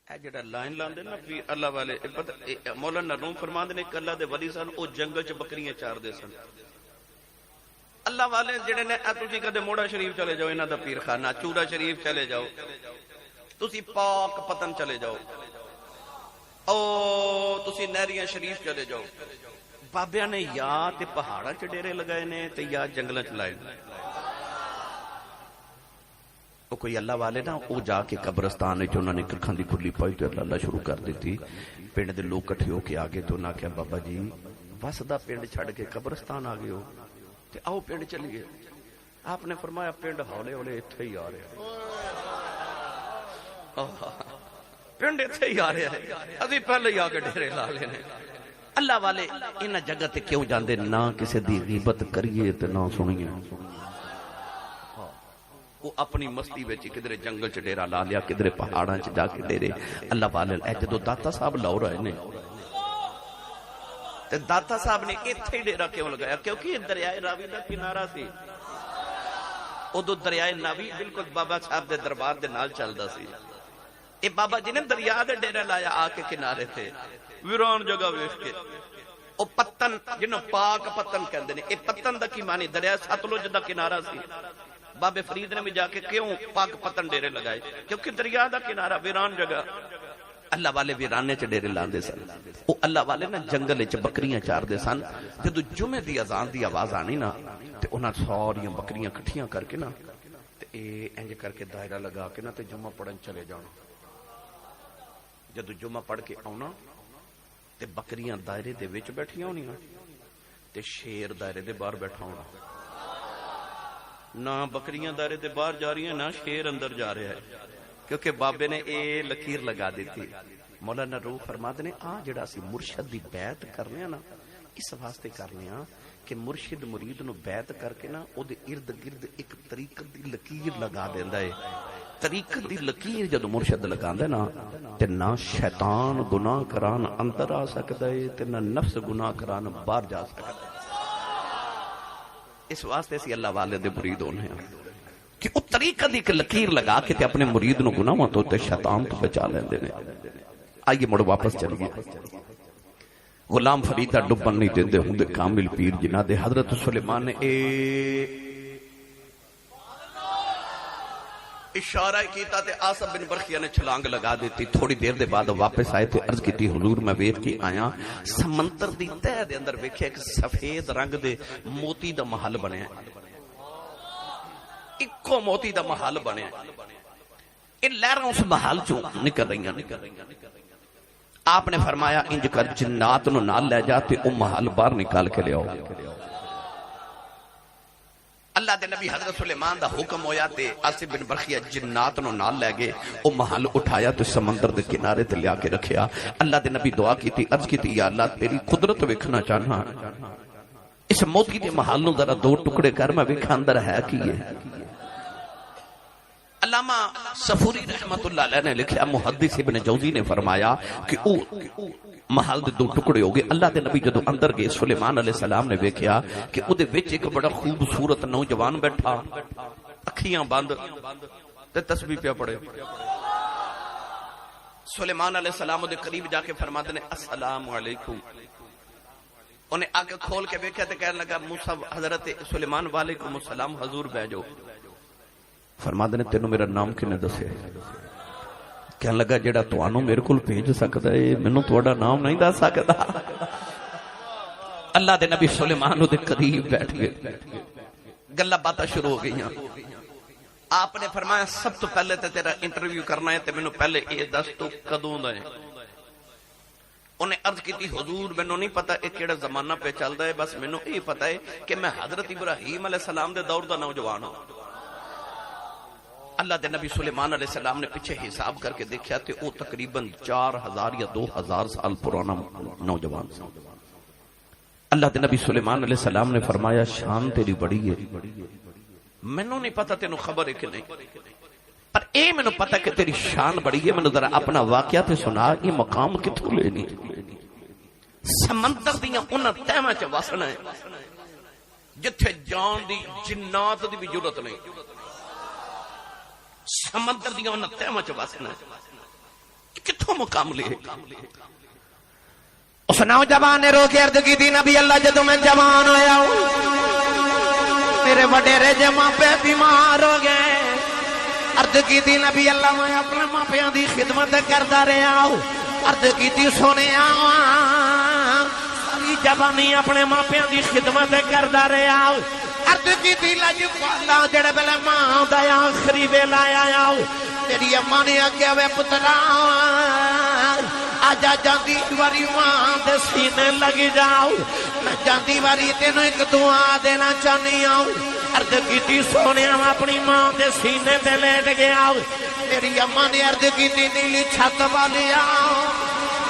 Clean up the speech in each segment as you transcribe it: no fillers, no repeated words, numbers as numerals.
جڑا لائن لاندے نا پیر اللہ والے مولانا روم فرماندے نے کہ اللہ دے ولی سن او جنگل چ بکریاں چار دے سن اللہ والے جڑے نے تسی کدے موڑا شریف چلے جاؤ انہاں دا پیر خانہ چورا شریف چلے جاؤ تسی پاک پتن چلے جاؤ او تسی نہریاں شریف چلے جاؤ بابیاں نے یا تے پہاڑاں چ ڈیرے لگائے نے تے یا جنگلاں چ لائے وہ کوئی اللہ والے نا وہ جا کے قبرستان انہوں نے ککھاں دی کھلی پائی تو اللہ شروع کر دیتی پنڈ دے لوگ کٹھے ہو کے آگے تو انہاں کہا بابا جی بس دا پنڈ چھڑ کے قبرستان آ گئے ہو تے آؤ پنڈ چلیے آپ نے فرمایا پنڈ ہولے ہولے اتھے ہی آ رہے ہیں پنڈ اتھے ہی آ رہے ہیں ابھی پہلے ہی آ کے ڈیرے لا لینے اللہ والے انہاں جگہ تے کیوں جاندے نہ کسی دی غیبت کریے تے نہ سنیے وہ اپنی مستی وچ کدھرے جنگل چ ڈیرا لا لیا کدھرے پہاڑاں چ جا کے ڈیرے اللہ والے اے جدوں داتا صاحب لاہور آئے نے تے داتا صاحب نے ایتھے ڈیرا کیوں لگایا کیونکہ دریائے راوی دا کنارہ سی ادو دریائے راوی بالکل بابا صاحب دے دربار دے نال چلدا سی اے بابا جی نے دریا دے ڈیرا لایا آ کے کنارے تے ویران جگہ ویکھ کے او پتن جنوں پاک پتن کہندے نے اے پتن دا کی معنی دریا ستلج دا کنارہ سی بابے فرید نے بھی جا کے کیوں پاک پتن ڈیرے لگائے کیونکہ دریا دا کنارہ ویران جگہ اللہ والے ویرانے چ ڈیرے لاندے سن او اللہ والے نا جنگل چ بکریاں چار دے سن جدوں جمعے دی اذان دی آواز آنی نا تے انہاں ساریاں بکریاں کٹھیاں کر کے نا تے اے انج کر کے دائرہ لگا کے نا تے جمعہ پڑھن چلے جانا جدوں جمعہ پڑھ کے آنا تے بکریاں دائرے دے وچ بیٹھیاں ہونیاں تے شیر دائرے دے باہر بیٹھا ہونا نہ بکریاں دائرے دے باہر جا رہی ہیں نہ شیر اندر جا رہا ہے کیونکہ بابے نے اے لکیر لگا دیتی مولانا روح فرماتے نے جڑا سی مرشد دی بیعت کرنے نا اس واسطے کرنے کہ مرشد مرید نو بیعت کر کے نا او دے ارد گرد ایک طریقت دی لکیر لگا دیندا ہے طریقت دی لکیر جدو مرشد لگاندا نا تے نہ شیطان گناہ کران اندر آ سکدا ہے تے نہ نفس گناہ کران باہر جا سکدا ہے اس واسطے سی اللہ والے دے مرید ہونے ہیں کہ وہ طریقہ دی لکیر لگا کے تے اپنے مرید نو گناہاں تو تے شیطان تو بچا لیندے نے آئیے مڑ واپس چلیے غلام فریدہ ڈبن نہیں دیندے ہوندے کامل پیر جنہ دے حضرت سلیمان نے اشارہ کیتا تے آصف بن برخیہ نے چھلانگ لگا دیتی تھوڑی دیر دے بعد واپس آئے تے عرض کیتی حضور میں ویکھ کے آیا سمندر دی تہہ دے اندر ویکھیا ایک سفید رنگ دے موتی دا محل بنیا اکو موتی دا محل بنیا ان لہراں اس محل چوں نکل رہی ہیں آپ نے فرمایا انج کر جنات نو نال لے جاتے او محل باہر نکال کے لے آؤ اللہ دے نبی حضرت سلیمان دا حکم ہویا تے آصف بن برخیہ جنات نو نال لے گئے او محل اٹھایا تے سمندر دے کنارے تے لیا کے رکھیا اللہ دے نبی دعا کی تھی عرض کی تھی یا اللہ تیری قدرت ویکھنا چاہنا اس موتی دے محل نو ذرا دو ٹکڑے کر میں ویکھا اندر ہے کی ہے علامہ صفوری رحمت اللہ علیہ نے لکھا محدث ابن جوزی نے فرمایا کہ او محل دے دو ٹکڑے ہو گئے اللہ دے نبی جدو اندر گئے سلیمان علیہ السلام نے ویکھیا کہ او دے وچ ایک بڑا خوبصورت نوجوان بیٹھا اکھیاں بند تے تسبیح پیا پڑھے سلیمان علیہ السلام دے قریب جا کے فرماتے نے السلام علیکم انہیں آ کے کھول کے ویکھیا تے کہنے لگا موسیٰ حضرت سلیمان وعلیکم السلام حضور بیجو فرماتے نے تینوں میرا نام کنے دسے کہنے لگا جڑا توانوں میرے کول بھیج سکدا ہے مینوں تہاڈا نام نہیں دس سکدا اللہ دے نبی سلیمان دے قریب بیٹھ گئے گلاں باتاں شروع ہو گئیاں آپ نے فرمایا سب تو پہلے تے تیرا انٹرویو کرنا ہے تے مینوں پہلے اے دس تو کدوں دا ہے انہیں عرض کی تھی حضور مینوں نہیں پتا اے کیڑا زمانہ پہ چلدا ہے بس مینوں یہ پتا ہے کہ میں حضرت ابراہیم علیہ السلام دے دور دا نوجوان ہوں اللہ دے نبی سلیمان علیہ السلام نے پیچھے حساب کر کے دیکھا تے او تقریباً 4000 یا 2000 سال پرانا نوجوان اللہ دے نبی سلیمان علیہ السلام نے فرمایا شان تیری بڑی ہے مینوں نہیں پتا تینوں خبر ہے کہ نہیں پر اے مینوں پتا کہ تیری شان بڑی ہے مینوں ذرا اپنا واقعہ تے سنا یہ مقام کتھوں لینی سمندر دیاں انہاں تہواں چ وسنا ہے جتھے جان دی جنات دی بھی ضرورت نہیں سمندر دیاں انہاں تہواں چ وسنا ہے کتھوں مقام لے اس نوجوان نے رو کے عرض کی تھی نبی اللہ جدوں میں جوان ہویا ہوں میرے وڈیرے جے ماں پہ بیمار ہو گئے عرض کی تھی نبی اللہ میں اپنے ماں پیاں دی خدمت کردا رہا ہوں عرض کی تھی سونیا ساری جوانی اپنے ماں پیاں دی خدمت کردا رہا ہوں عرض کی تھی لجپالا جڑے بلے ماں دا آخری ویلا آیا ہوں میری اماں نے آکھیا وے پترا آجا جاندی واری ماں دے سینے لگ جاؤ میں جاندی واری تینوں ایک دعا دینا چاہنی آؤ عرض کیتی سونے میں اپنی ماں دے سینے تے لیٹ گیا میری اماں نے عرض کیتی نیلی چھت والی آؤ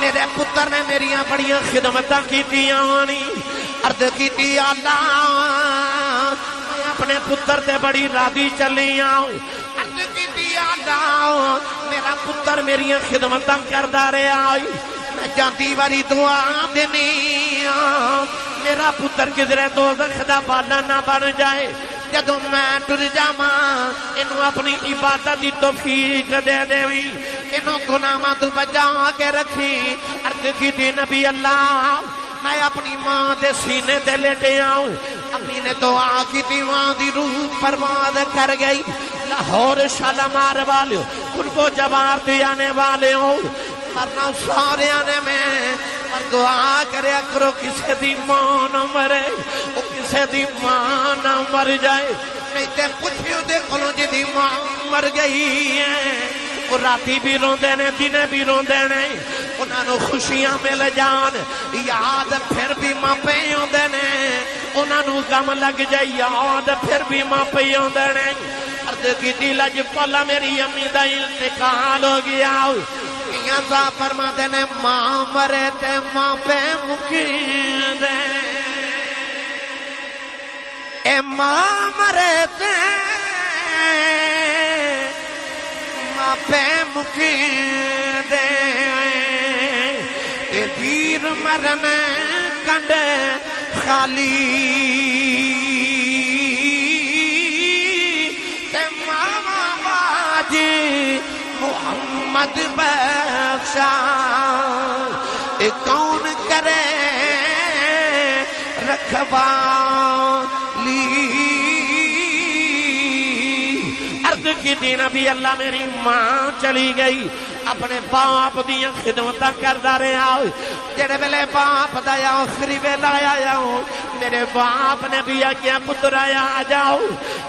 میرے پتر نے میری بڑی خدمتاں کیتیاں عرض کیتی اللہ میں اپنے پتر تے بڑی راضی چلی آؤ عرض کیتی اللہ میرا پتر میری خدمتاں کردا رہا میں جاندی واری دعا دینی میرا پتر کدھرے دوزخ دا بالا نہ بن جائے جدوں میں ٹر جاواں اینو اپنی عبادت دی توفیق دے دیوی اینو گناہاں تو بچا کے رکھی عرض کیتی نبی اللہ میں اپنی ماں دے سینے تے لیٹے آؤں امی نے دعا کی ماں دی روح پرواز کر گئی لاہور شالمار والے قرب و جوار دی آنے والے ہوں مرنا سارے آنے میں پر دعا کریا کرو کسے دی ماں نہ مرے وہ کسے دی ماں نہ مر جائے نہیں تے پوچھیو دے کھلو جی دی ماں مر گئی ہے وہ راتی بھی روندے نے دنے بھی روندے نے انہاں نو خوشیاں مل جان یاد پھر بھی ماں پہ ہوندے نے انہاں نو غم لگ جائے یاد پھر بھی ماں پہ ہوندے نے عرض کی دل پالا میری امی دا انتقال ہو گیا میاں صاحب فرماتے نے ماں مرے تے ماں پہ مقیم دے اے ماں مرے تے ماں پہ مقیم دے اے دیر مرن کنڈ خالی محمد بخشا اے کون کرے رکھوالی عرض کی تھی نبی اللہ میری ماں چلی گئی اپنے باپ دیاں خدمتاں کردا رہا جڑے ویلے باپ دا آخری ویلا آیا میرے باپ نے بھی آکھیا پتر آیا جاؤ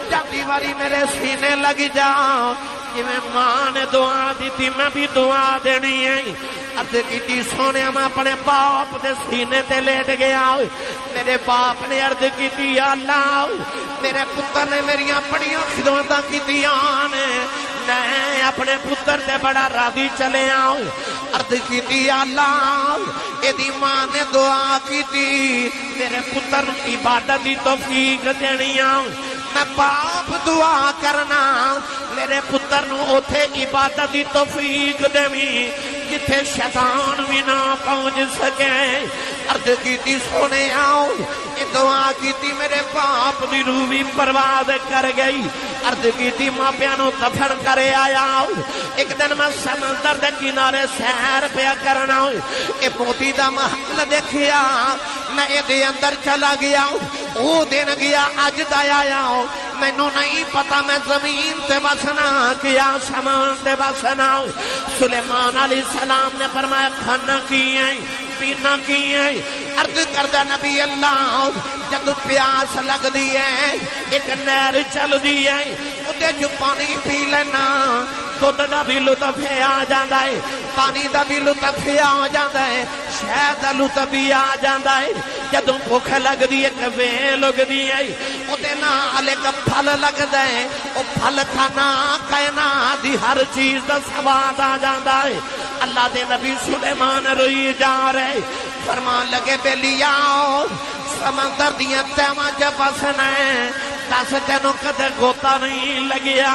جاندی واری میرے سینے لگ جاؤ میں ماں نے دعا دی تھی میں بھی دعا دینی ہے عرض کی سونے میں اپنے باپ دے سینے تے لیٹ گیا میرے باپ نے عرض کی تھی اللہ میرے پتر نے میری بڑی خدمتاں کیتیاں نے میں اپنے پتر تے بڑا راضی چلے آؤں عرض کی تھی اللہ ایدی ماں نے دعا کی تھی میرے پتر عبادت دی توفیق دینی آؤں میں باپ دعا کرنا میرے پتر نو اوتھے عبادت دی توفیق دیویں جتھے شیطان بھی نہ پہنچ سکے عرض کیتی سونے آؤ یہ دعا کیتی میرے باپ دی روح بھی پرواز کر گئی عرض کیتی ماں پیانو دفن کرے آیا ایک دن میں سمندر دے کنارے سیر پیا کرنا اے موتی دا محل دیکھیا میں دے اندر چلا گیا او دن گیا اج دا آیا مینوں نہیں پتا میں زمین تے بسنا کیا آسمان تے بسنا سلیمان علیہ السلام نے فرمایا کھانا کی ہے پینا کی ہے عرض کردہ نبی اللہ جب پیاس لگ دی ہے ایک نہر چل دی ہے اتے جو پانی پی لینا دودھ دا بھی لطف آ جاندہ ہے پانی دا بھی لطف آ جاندہ ہے شہد دا لطف آ جاندہ ہے جدوں بھوک لگ دی ہے کبھی لگ دی ہے اتے نال ایک پھل لگ دے او پھل کھانا کائنا دی ہر چیز دا سواد آ جاندہ ہے اللہ دے نبی سلیمان روئی جا رہے فرمان لگے بیلیا سمندر دیاں تیواں جب بسنا ہے دس تینوں کدے گوتا نہیں لگیا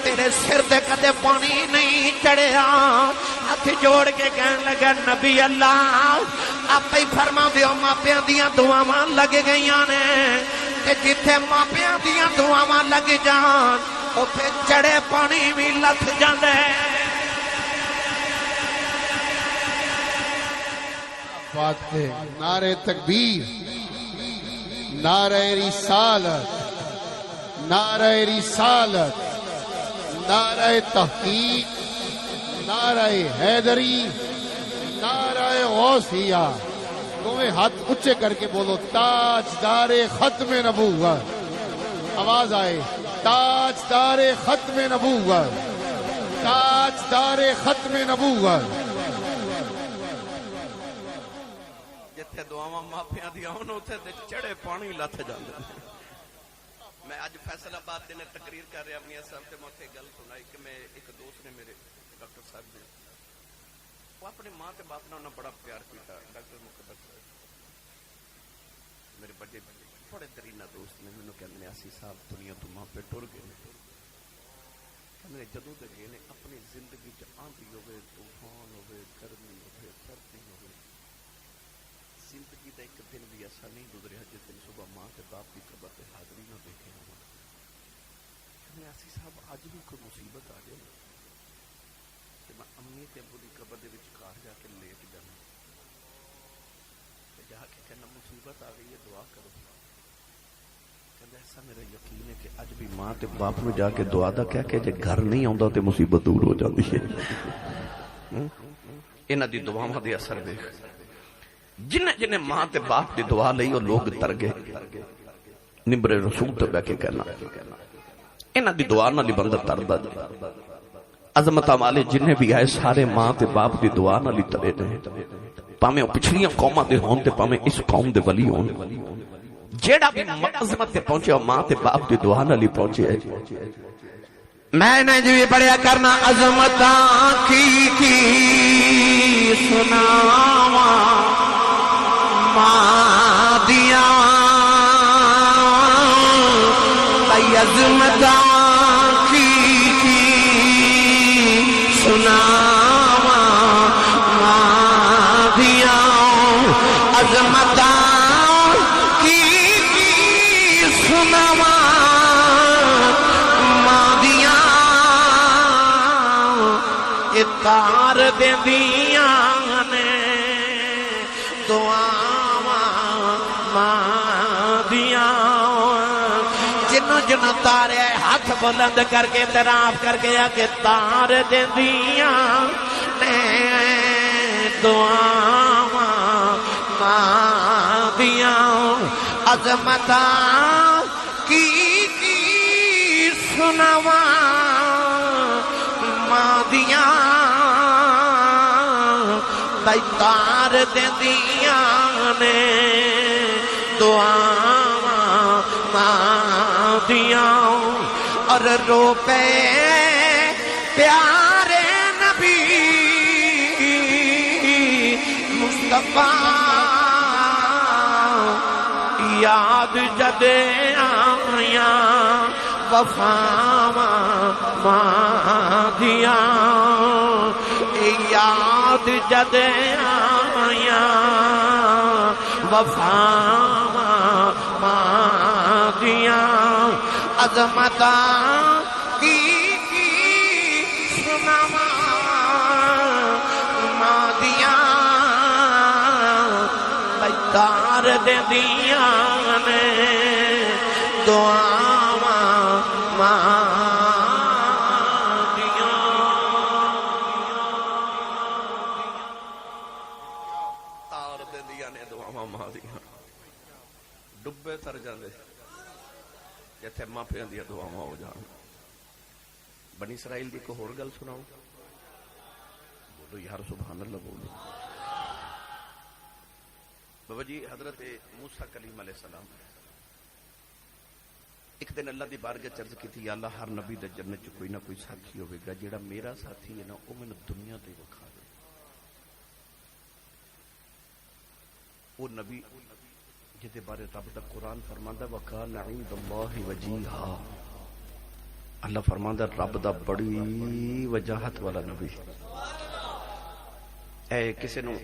تیرے سر دے کدے پانی نہیں چڑھیا ہاتھ جوڑ کے کہنے لگا نبی اللہ آپ ہی فرما دیو ماپیاں دیاں دعاواں لگ گئیاں نے تے جتھے ماپیاں دیاں دعاواں لگ جان اوتھے چڑھے پانی بھی لتھ جاندے بات ہے. نعرہ تکبیر، نعرہ رسالت، نعرہ رسالت، نعرہ تحقیق، نعرہ حیدری، نعرہ غوثیہ. تمہیں ہاتھ اونچے کر کے بولو تاجدار ختم نبوت. آواز آئے تاجدار ختم نبوت، تاجدار ختم نبوت. جتھے دعاواں مافیاں دی ہون اوتھے تے چڑے پانی لتھ جاندے. میں اج فیصل آباد دے تقریر کر رہا میاں صاحب تے میں گل سنائی کہ میں ایک دوست نے میرے ڈاکٹر صاحب نے وہ اپنے ماں تے باپ نال بڑا پیار کیتا. ڈاکٹر مقدس میرے بڑے درینہ دوست نے مینوں کہندے اسی صاحب دنیا تو ماں پہ ٹر گئے. کہندے جدوں تے گئے نے اپنی زندگی چ آندھی ہوے، طوفان ہوے، گرمی ہوے، سردی ہوے، زندگی کا ایک دن بھی ایسا نہیں گزریا جس دن صبح ماں کے باپ کی قبر پہ حاضری نہ دیکھے ہوں. اسی صاحب اج بھی کوئی مصیبت آ جائے کہ میں امی تے ابو کی قبر دے وچکار جا کے لیٹ جانا تے جا کے کہنا مصیبت آ گئی ہے دعا کرو. کہندا ایسا میرا یقین ہے کہ اج بھی ماں تے باپ نو جا کے دعا دا کہہ کے جے گھر نہیں آوندا تے مصیبت دور ہو جاندی ہے. انہاں دی دعاواں دے اثر دیکھ جنہیں جنہیں ماں تے باپ دی دعا لئی وہ لوگ تر گئے. نمبر رسول تے بیٹھ کے کہنا انہاں دی دعا نال ہی بندہ تردا. عظمتاں والے جنہیں بھی آئے سارے ماں تے باپ دی دعا نال ہی ترے نے. پاویں پچھلیاں قوماں دے ہون تے پاویں اس قوم دے ولی ہون. جیڑا بھی عظمت تے پہنچے ماں تے باپ دی دعا نال ہی پہنچے. میں نے جو پڑھیا کرنا عظمتاں کی سناواں ماں دیاں بھائی عظمتاں کی سناواں ماں دیاں عظمتاں کی سناواں ماں دیاں اتار دیندیاں نے دعاواں ماں دیاں. جنوں جنوں تارے ہاتھ بلند کر کے اعتراف کر کے کہ تار دیندیاں نے دعاواں ماں دیاں. عظمتاں کی سناواں ماں دیاں بھائی تار دیندیاں نے دعاواں ماں دیاں. اور رو پے پیارے نبی مصطفیٰ یاد جد آیاں وفاواں ماں دیاں. یاد جد آیاں وفاواں ماں دیاں. عظمتاں کی سناواں ماں دیاں بھائی تار دیندیاں نے دعاواں ماں دیاں. تار دیندیاں نے دعاواں ماں دیاں. ڈبے تر جاندے جتھے ماپیاں دی دعاواں ہو جان. بنی اسرائیل دی ایک ہور گل سناؤ. بولو یار سبحان اللہ بولو. بابا جی حضرت موسیٰ کلیم علیہ السلام ایک دن اللہ دی بارگاہ چرز کی تھی یا اللہ ہر نبی دے جنت چ کوئی نہ کوئی ساتھی ہوئے گا جیڑا میرا ساتھی ہے نا وہ میں دنیا تے وکھا دے. وہ نبی جہدے بارے رب دا قرآن فرماندا وکان عند اللہ وجیہا. اللہ فرماندا رب دا بڑی وجاہت والا نبی. اے کسے نو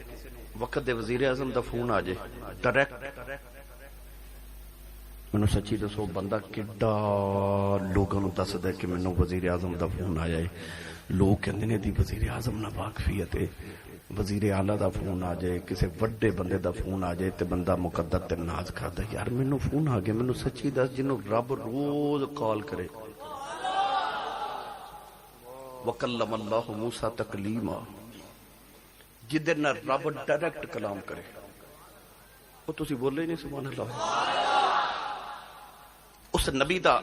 وقت دے وزیر اعظم دا فون آ جائے ڈائریکٹ مینوں سچی دسو بندہ کڈا لوگاں نوں دسدا ہے کہ مینوں وزیر اعظم دا فون آیا ہے. لوگ کہندے نے دی وزیر اعظم نہ واقفیت ہے وزیر اعلیٰ دا فون آ جائے، کسی وڈے بندے دا فون آ جائے تے بندہ مقدر تے ناز کردا یار مینوں فون آ گیا، مینوں سچی دس جنوں رب روز کال کرے وکلم اللہ موسیٰ تکلیما، جدے نہ رب ڈائریکٹ کلام کرے وہ تسی بولے ہی نہیں سبحان اللہ۔ اس نبی دا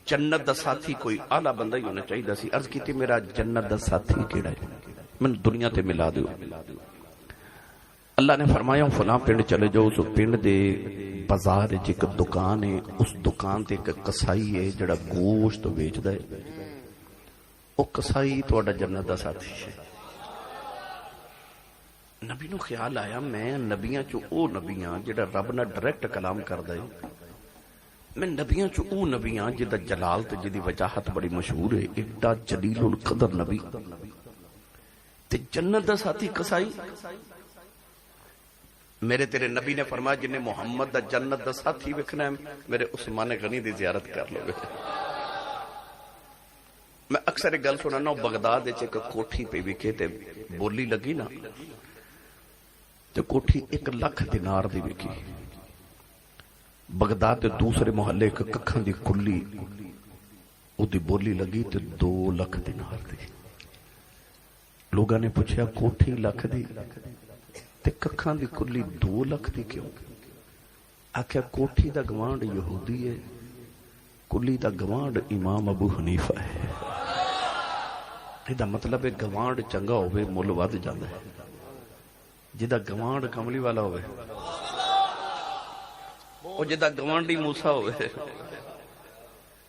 جنت دا ساتھی کوئی اعلیٰ بندہ ہی ہونا چاہیے سی۔ عرض کیتی میرا جنت دا ساتھی کیڑا ہے، میں دنیا تے ملا دیو۔ اللہ نے فرمایا فلاں پنڈ چلے جاؤ، اس پنڈ دے بازار وچ ایک دکان ہے، اس دکان تے ایک کسائی ہے جڑا گوشت بیچدا ہے، وہ کسائی تہاڈا جنت دا ساتھی ہے۔ نبی نو خیال آیا میں نبیاں چو او نبیاں جڑا رب نال ڈائریکٹ کلام کردا ہے، میں نبیاں چو او نبیاں جدا جلال تے جدی وجاہت بڑی مشہور ہے، ایڈا جلیل القدر نبی تے جنت دا ساتھی کسائی۔ میرے تیرے نبی نے فرمایا جن نے محمد دا جنت دا ساتھی وکھنا ہے میرے عثمان غنی دی زیارت کر لو۔ میں اکثر ایک گل سنانا، بغداد وچ ایک کوٹھی پہ وکھے تے بولی لگی نا تے کوٹھی 1 لاکھ دینار دی وکی۔ بغداد دے دوسرے محلے ایک ککھاں دی کلی او دی بولی لگی تے 2 لاکھ دینار دی۔ لوگاں نے پوچھا کوٹھی لاکھ دی تے ککھاں دی کلی 2 لاکھ دی کیوں؟ آکھیا کوٹھی دا گوانڈ یہودی ہے، کلی دا گوانڈ امام ابو حنیفہ ہے۔ یہ مطلب ہے گوانڈ چنگا ہوئے مل ود جاندہ ہے، جدا گوانڈ کملی والا ہوئے اور جدا گوانڈی موسیٰ ہوئے۔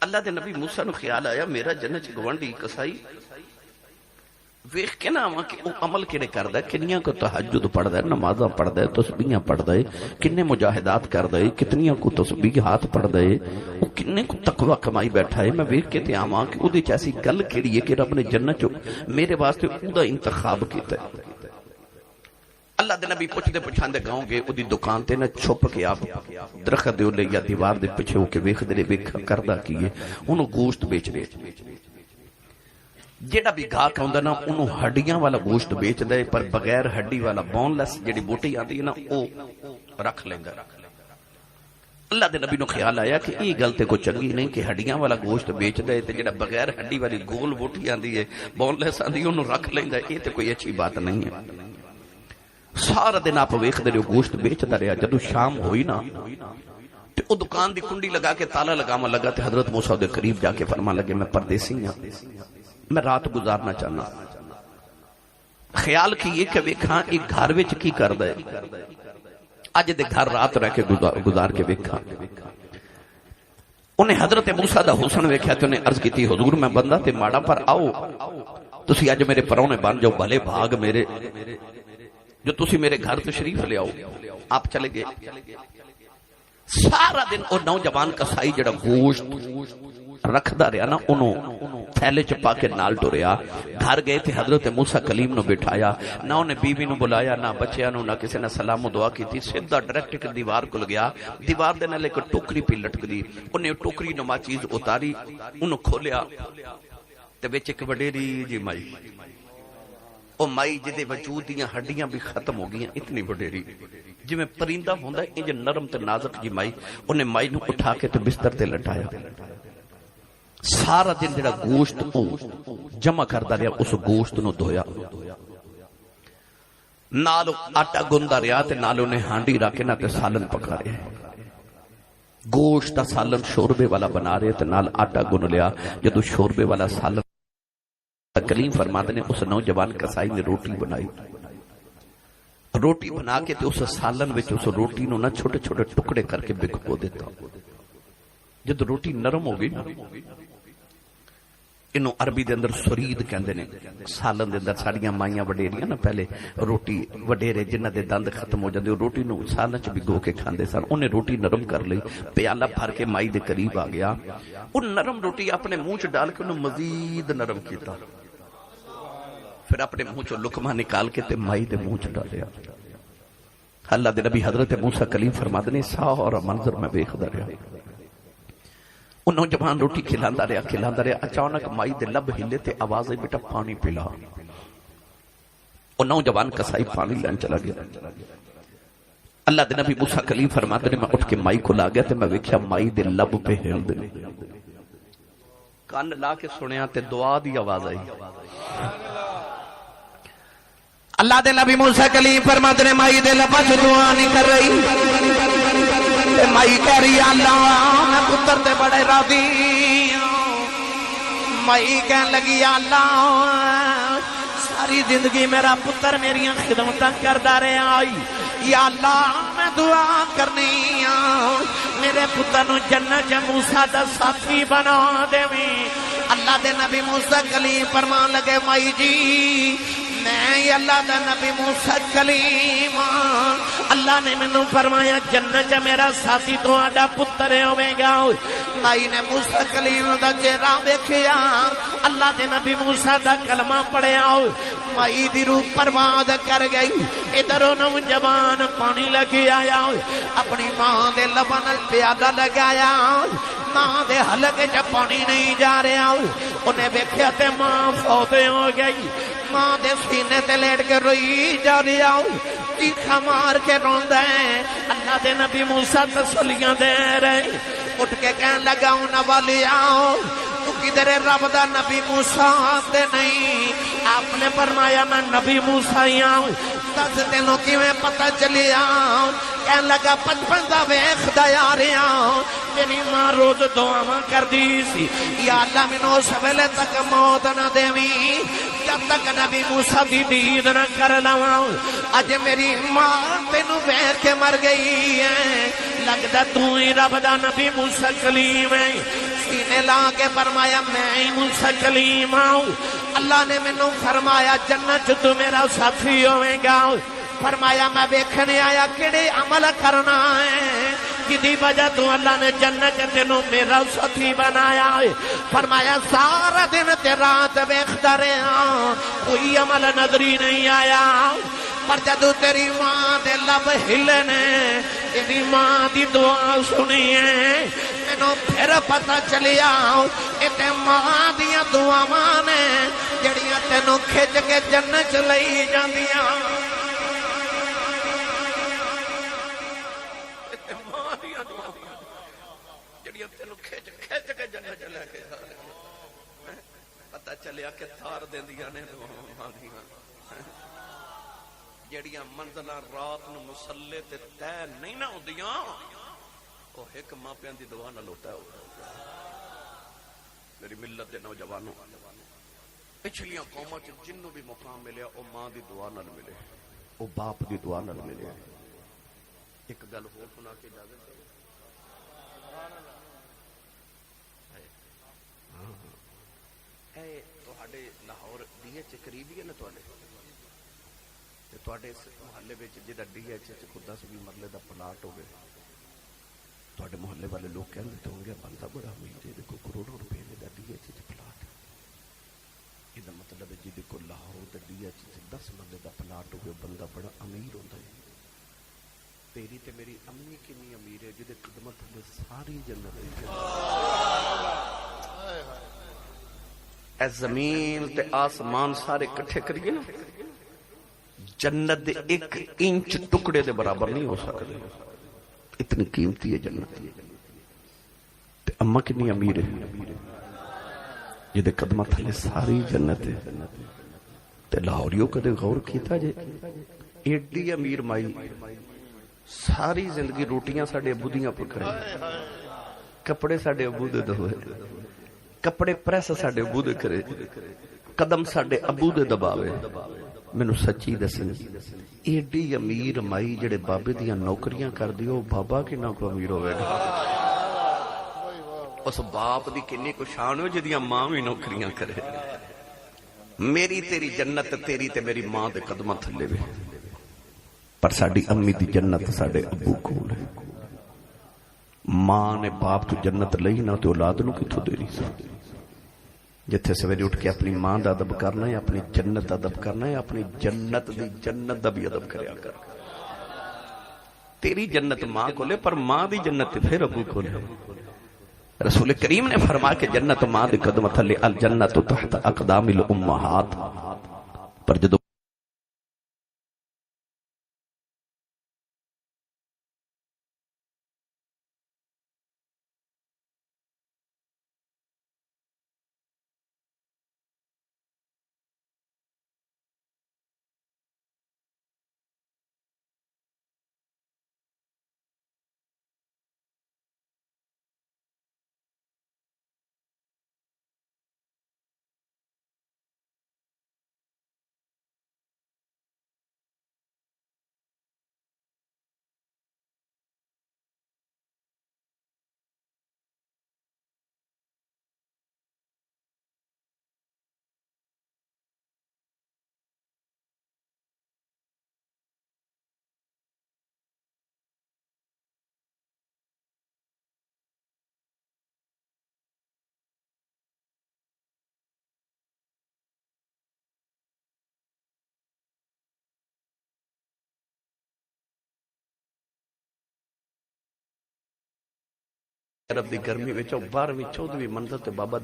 اللہ دے نبی موسیٰ نو خیال آیا میرا جنت گوانڈی کسائی ویخ کے نا آواں کہ وہ عمل کیڑے کردہ ہے، کنیاں کو تحجد پڑھ ہے، نمازاں پڑھ ہے، تسبیحاں پڑھ ہے، کنے مجاہدات کردہ ہے، کتنیاں کو تسبیحات پڑھ ہے، وہ کنے کو تقوی کمائی بیٹھا ہے۔ میں ویخ کے تے آواں کہ او دے چیسی گل کیڑی ہے کہ رب نے جنت چو میرے واسطے او دا انتخاب کیتا ہے۔ اللہ دے نبی پوچھ دے پچھاندے گاؤں گے او دی دکان تے نہ چھپ کے آپ درخت دے لے یا دیوار دے پیچھے ہو کے ویخ دے ویخ کردہ کیے انہوں گوشت بیچ دے، جیڑا بھی گاہک ہوندا نا انہوں ہڈیاں والا گوشت بیچ دے، پر بغیر ہڈی والا بون لیس جیڑی بوٹی آتی ہے نا او رکھ لیندا۔ اللہ دے نبی نو خیال آیا کہ یہ گل تے کوئی چنگی نہیں کہ ہڈیاں والا گوشت بیچ دے تے جیڑا بغیر ہڈی والی گول بوٹی آندی ہے بون لیس آندی انہوں رکھ لیندا، یہ تے کوئی اچھی بات نہیں ہے۔ سارا دن آپ ویخ دے رہے گوشت بیچتا رہا، جدو شام ہوئی نا تے او دکان دی کنڈی لگا کے تالا لگاما لگا تے حضرت موسیٰ دے قریب جا کے فرما لگے میں پردیسی ہوں، میں رات گزارنا چاہنا۔ خیال کیے کہ ویکھاں ایک گھر وچ کی کردا ہے، اج دے گھر رات رہ کے گزار کے ویکھاں۔ انہیں حضرت موسیٰ دا حسن ویکھیا تے انہیں عرض کیتی حضور میں بندہ تے ماڑا پر آؤ، تسی اج میرے پرونے بن جاؤ، بھلے بھاگ میرے جو تسی میرے گھر تشریف لے آؤ۔ آپ چلے گئے، سارا دن وہ نوجوان کسائی جڑا گوشت رکھدا رہا نا انہوں تھیلے چپا کے نال ٹریا، گھر گئے تھے حضرت موسیٰ کلیم نو بٹھایا، نہ انہیں بیوی نو بلایا، نہ بچیاں نو، نہ کسی نے سلام و دعا کی تھی، سیدھا ڈائریکٹ ایک دیوار کو گیا، دیوار دے نال ایک ٹوکری پہ لٹک دی، انہیں ٹوکری نما چیز اتاری، انہوں کھولیا تے وچ ایک وڈیری جی مائی، او مائی جدے وجود دیاں ہڈیاں بھی ختم ہو گئیاں، اتنی وڈیری جی میں پرندہ ہوندا ہے انج نرم تے نازک جی مائی، انہیں مائی نو اٹھا کے تے بستر تے لٹایا۔ سارا دن جڑا گوشت جمع کردا رہا اس گوشت نو دھویا، نال آٹا گندا رہا تے نال انہیں ہانڈی رکھ کے نہ تے سالن پکا رہے، گوشت دا سالن شوربے والا بنا رہے تے نال آٹا گن لیا۔ جدو شوربے والا سالن کلیم فرماتے نے اس نوجوان کسائی نے روٹی بنائی، روٹی بنا کے تے اس سالن وچ اس روٹی نو نہ چھوٹے چھوٹے ٹکڑے کر کے بکھو دیتا۔ جد روٹی نرم ہو گئی نا انہوں عربی دے اندر سرید کہندے نے، سالن دے اندر ساڑیاں مائیاں وڈیریاں نا پہلے روٹی وڈیرے جنہ دے دند ختم ہو جاندے روٹی نو سالن چ بھگو کے کھاندے سن، انہیں روٹی نرم کر لئی، پیالہ بھر کے مائی دے قریب آ گیا، ان نرم روٹی اپنے منہ چ ڈال کے انہوں مزید نرم کیتا، پھر اپنے منہ چ لقمہ نکال کے تے مائی دے منہ چ ڈالیا۔ اللہ دے نبی حضرت موسیٰ کلیم فرماتے نے سارا منظر میں ویکھدا رہا، وہ نوجوان روٹی کھلاندا رہا، اچانک مائی دے لب ہلے تے آواز آئی بیٹا پانی پلا۔ وہ نوجوان کسائی پانی لین چلا گیا. اللہ دے نبی موسیٰ کلیم فرماتے نے میں اٹھ کے مائی کو لا گیا تے میں ویکھیا مائی دے لب پہ ہل دے کان لا کے سنیا تے دعا دی آواز آئی. اللہ دے نبی موسیٰ کلیم فرماتے نے مائی دے لب سے دعا نہیں کر رہی تے مائی کہہ رہی اللہ میں پتر تے بڑے راضی. مائی کہنے لگی اللہ ساری زندگی میرا پتر میری خدمتاں کردا رہا یا اللہ میں دعا کرنی میرے پتر نو جنت موسیٰ دا ساتھی بنا دیویں. اللہ دے نبی موسیٰ کلیم فرمان لگے مائی جی میں اللہ دا نبی موسیٰ کلیم اللہ نے مینوں فرمایا جنت میرا ساتھی تہاڈا پتر ہوے گا. مائی نے موسیٰ کلیم دا چہرہ ویکھیا اللہ دے نبی موسیٰ دا کلمہ پڑھیا مائی دی روح پرواز کر گئی. ادھر نوجوان پانی لگی آیا اپنی ماں دے لباں نال پیالہ لگایا ماں دے حلقے چ پانی نہیں جا رہا. انہیں ویکھیا تے ماں فوت ہو گئی. ماں دے سینے تے لیٹ کے روئی جا رہا چیخا مار کے روندا ہے. اللہ دے نبی موسیٰ تسلیاں دے رہے. اٹھ کے کہن لگا انہاں والی آؤ تو کدھر رب دا نبی موسیٰ تے نہیں. آپ نے فرمایا میں نبی موسیٰ ہی آؤں. دس تینوں کیویں پتہ چلیا. کہن لگا بچپن دا ویکھدا آ رہا میری ماں روز دعاواں کردی سی یا اللہ مینوں اس ویلے تک موت نہ دیویں جب تک نبی موسیٰ دی دید نہ کر لواں. اج میری ماں تینوں ویکھ کے مر گئی ہے لگدا تو ہی رب دا نبی موسیٰ کلیم ہے. سینے لا کے فرمایا میں ہی موسیٰ کلیم ہوں. اللہ نے مینوں فرمایا جنت تو میرا ساتھی ہوے گا. فرمایا میں ویکھنے آیا کیڑے عمل کرنا ہے کدی وجہ تو اللہ نے جنت تینوں میرا ساتھی بنایا ہے. فرمایا سارا دن تے رات ویکھدا رہا کوئی عمل نظری نہیں آیا پر جدو تیری ماں دے لب ہلے نے تیری ماں دی دعا سنی ہے مینوں پھر پتہ چلیا اے ماں دیاں دعاواں نے جڑیاں تینوں کھچ کے جنت لئی جاندیاں. پتہ چلیا کہ تھار دیندیاں نے جڑیاں منزلاں رات نو مسلے تے طے نہیں نہ ہوندیاں او ایک ماں پیاں دی دعا نال ہوتا ہے. میری ملت دے نوجوانوں پچھلیاں قوماں چ جنوں بھی مقام ملیا او ماں دی دعا نال ملے او باپ دی دعا نال ملے. ایک گل ہور سنا کے اجازت تواڈے لاہور ڈی ایچ قریب ہی ہے نا تواڈے اس محلے وچ جہاں ڈی ایچ خدا سے بھی مرلے دا پلاٹ ہوگے تواڈے محلے والے لوگ کہندے ہوں گے بندہ بڑا امیر ہے دیکھو کروڑوں روپے دا ڈی ایچ پلاٹ. یہ مطلب ہے جی کو لاہور دا ڈی ایچ 10 مرلے دا پلاٹ ہوگے بندہ بڑا امیر ہوتا ہے. تیری تے میری امی کنی امیر ہے جہدے خدمت میں ساری جنت اے زمین تے آسمان سارے کٹھے کریے نا جنت دے ایک انچ ٹکڑے دے برابر نہیں ہو سکتے. اتنی قیمتی ہے جنت. تے اما کنی امیر ہے جہدے قدمہ تھلے ساری جنت ہے. تے لاہوریوں کدے غور کیتا جے ایڈی امیر مائی ساری زندگی روٹیاں ساڈے ابو دیاں پکڑے کپڑے ساڈے ابو دے دھوئے کپڑے پریس ساڈے ابو دے کرے قدم ساڈے ابو دے دباوے. مینوں سچی دسن ایڈی امیر مائی جڑے بابے دیاں نوکریاں کر دیو بابا کنا کو امیر ہوئے گا. اس باپ دی کنی کو شان ہو جدیاں ماں بھی نوکریاں کرے. میری تیری جنت تیری تے میری ماں دے قدماں تھلے وے پر ساڈی امی دی جنت ساڈے ابو کول ہے. ماں نے باپ تو جنت لئی نہ تے اولاد نو کتھوں دینی سی. جتھے سویرے اٹھ کے اپنی ماں دا ادب کرنا ہے اپنی جنت دا ادب کرنا ہے اپنی جنت دی جنت دا بھی ادب کریا کر. تیری جنت ماں کولے پر ماں دی جنت پھر ابو کولے. رسول کریم نے فرمایا کہ جنت ماں دے قدم تھلے الجنت تحت اقدام الامہات. پر جدو عرب دی گرمی وچ 12ویں 14ویں منزل تے بابا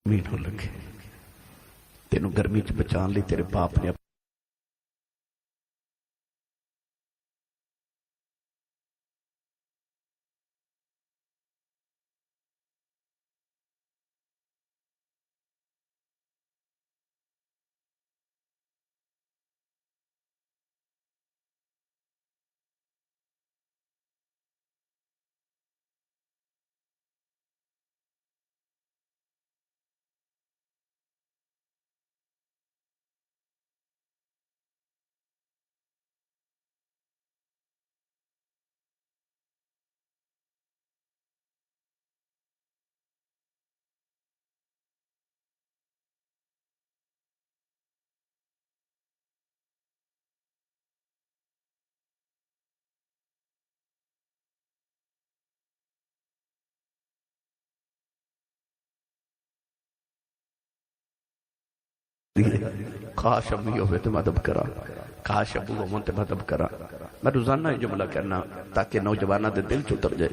مینو لگے تینوں گرمی چ بچان لئی تیرے باپ نے کاش امی ہوئے تو مدد کرا، کاش ابو ہوئے تو مدد کرا۔ میں روزانہ یہ جملہ کرنا تاکہ نوجوانہ دے دل چتر جائے۔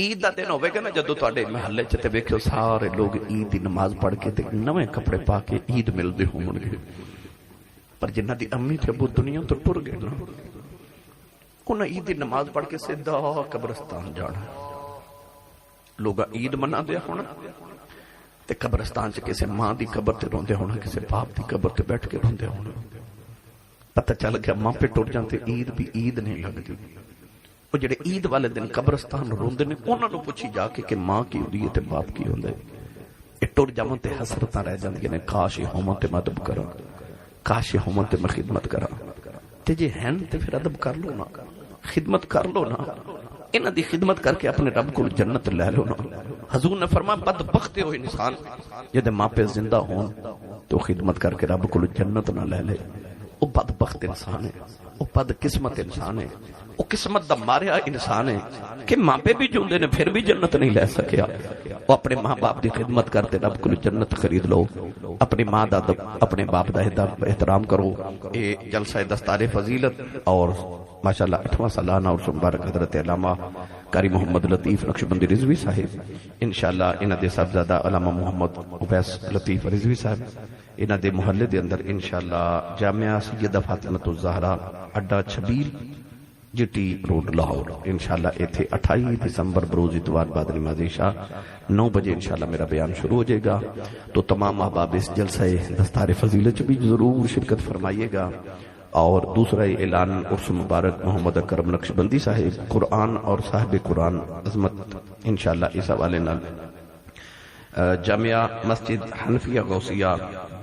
عید دا دن ہوئے گا نا جدو تواڈے محلے چ تے ویکھو سارے لوگ عید دی نماز پڑھ کے تے نویں کپڑے پا کے عید ملدے ہون گے، پر جنہاں دی امی تے ابو دنیا تو ٹر گئے نا، انہاں عید دی نماز پڑھ کے سیدھا قبرستان جانا، لوگ عید منا دیا ہونا تے قبرستان چ کسی ماں دی قبر تے روندے ہونا، کسی باپ دی قبر تے بیٹھ کے روندے ہونا۔ پتہ چل گیا ماں پہ ٹر جاندے عید بھی عید نہیں لگدی۔ وہ جڑے عید والے دن قبرستان روندے نے انہاں نوں پوچھی جا کے کہ ماں کی ہوندی ہے تے باپ کی ہوندا ہے۔ اے ٹر جاون تے حسرتاں رہ جاندیاں نے، کاش ہومن تے مدد کراں، کاش ہومن تے میں خدمت کراں۔ تے جے ہیں تے پھر ادب کر لو نا، خدمت کر لو نا، انہاں دی خدمت کر کے اپنے رب کو جنت لے لو نا۔ حضور نے فرمایا بدبخت ہوئے انسان جدے ماں پہ زندہ ہون تو خدمت کر کے رب کو جنت نہ لے لے، وہ بدبخت انسان ہے، وہ بد قسمت انسان ہے، وہ قسمت دا ماریا انسان ہے کہ ماں پہ بھی جوندے نے پھر بھی جنت نہیں لے سکیا۔ وہ اپنے ماں باپ دی خدمت کرتے رب کو جنت خرید لو، اپنی ماں دا اپنے باپ دا احترام کرو۔ اے جلسہ دستار فضیلت اور ماشاءاللہ 8واں سالانہ اور مبارک حضرت علامہ قاری محمد لطیف نقشبندی رضوی صاحب، انشاءاللہ انہاں دے صاحبزادہ علامہ محمد اویس لطیف رضوی صاحب، انہاں دے محلے دے اندر انشاءاللہ جامعہ سیدہ فاطمہ الزہرا اڈا چھبیل جی ٹی روڈ لاہور، انشاءاللہ ایتھے 28 دسمبر بروز اتوار بعد نماز عشاء 9 بجے انشاءاللہ میرا بیان شروع ہو جائے گا۔ تو تمام احباب اس جلسہ دستار فضیلت بھی ضرور شرکت فرمائیے گا۔ اور دوسرا اعلان عرس مبارک محمد اکرم نقشبندی صاحب قرآن اور صاحب قرآن عظمت انشاءاللہ اس حوالے نال جامعہ مسجد حنفیہ غوثیہ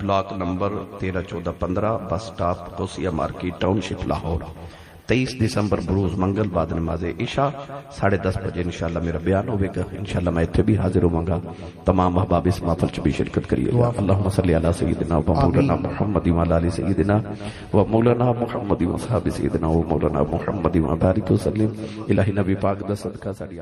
بلاک نمبر 13-14-15 بس سٹاپ غوثیہ مارکیٹ ٹاؤن شپ لاہور 23 دسمبر بروز منگل بعد نماز عشاء 10:30 بجے انشاءاللہ میرا بیان ہوئے گا۔ انشاءاللہ میں اتھے بھی حاضر ہوں گا، تمام احباب اس محفل چ بھی شرکت کریے گا۔ اللہم صلی علی سیدنا و مولانا محمد و علی سیدنا و مولانا محمد و صحابہ سیدنا و مولانا محمد و بارک وسلم۔ الہی نبی پاک دا صدقہ ساڈی